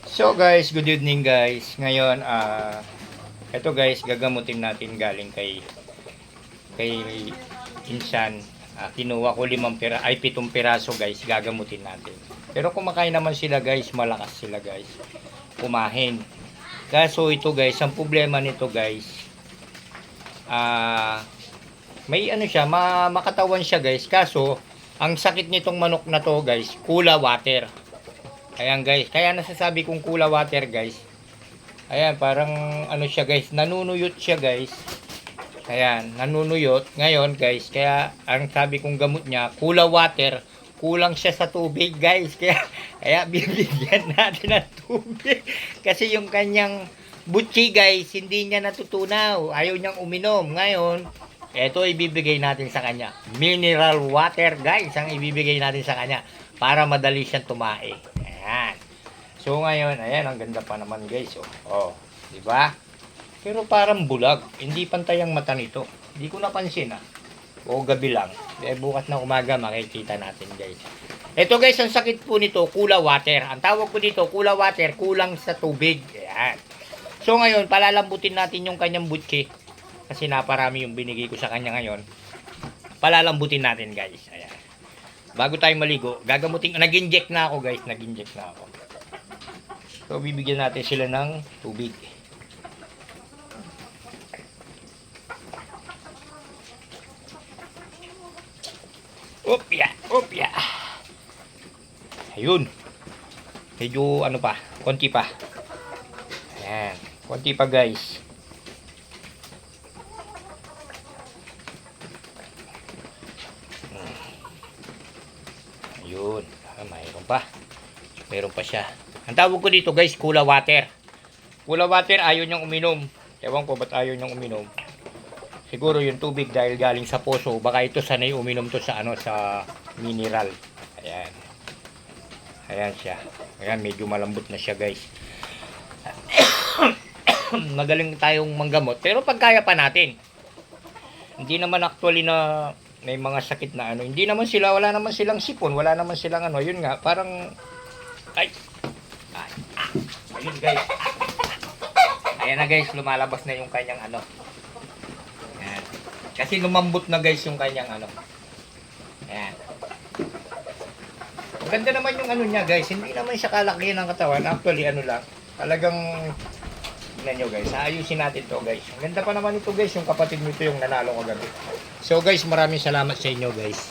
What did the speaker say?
So guys, good evening guys. Ngayon, ito guys, gagamutin natin galing kay Insan. Kinuha ko 7 piraso guys, gagamutin natin. Pero kumakain naman sila guys, malakas sila guys. Kumain. Kaso ito guys, ang problema nito guys, may ano siya, makatawan siya guys. Kaso, ang sakit nitong manok na to guys, kula water. Ayan guys, kaya nasasabi kong kula water guys. Ayan, parang ano siya guys, nanunuyot siya guys. Ayan, nanunuyot. Ngayon guys, kaya ang sabi kong gamot niya, kula water, kulang siya sa tubig guys. Kaya bibigyan natin ng tubig. Kasi yung kanyang butchi guys, hindi niya natutunaw. Ayaw niyang uminom. Ngayon, ito ibibigay natin sa kanya. Mineral water guys, ang ibibigay natin sa kanya para madali siyang tumae. Ayan. So ngayon, ayan, ang ganda pa naman guys. Oh, di ba? Pero parang bulag. Hindi pantay ang mata nito. Hindi ko napansin O gabi lang. Bukas na umaga makikita natin guys. Ito guys, ang sakit po nito, kula water. Ang tawag ko dito, kula water, kulang sa tubig. Ayan. So ngayon, palalambutin natin yung kanyang butchi. Kasi naparami yung binigay ko sa kanya ngayon. Palalambutin natin guys. Ayan. Bago tayo maligo, gagamutin, nag-inject na ako guys, nag-inject na ako. So, bibigyan natin sila ng tubig. Opya, opya. Ayun. Medyo ano pa, konti pa. Ayan, konti pa guys. Ayun, mayroon pa. Mayroon pa siya. Ang tawag ko dito guys, kula water. Kula water, ayaw niyang uminom. Ewan ko ba't ayaw niyang uminom. Siguro yung tubig dahil galing sa poso. Baka ito sanay uminom to sa ano, sa mineral. Ayan. Ayan siya. Ayan, medyo malambot na siya guys. Magaling tayong manggamot. Pero pagkaya pa natin. Hindi naman actually na may mga sakit na ano. Hindi naman sila, wala naman silang sipon. Wala naman silang ano. Yun nga, parang ay. Ayun guys. Ayan na guys, lumalabas na yung kanyang ano. Ayan. Kasi lumambot na guys yung kanyang ano. Ayan. Maganda naman yung ano niya guys. Hindi naman siya kalakihan ng katawan. Actually ano lang. Talagang tignan nyo guys. Ayusin natin to guys. Ang ganda pa naman ito guys. Yung kapatid nito yung nanalo kagabi. So guys, maraming salamat sa inyo guys.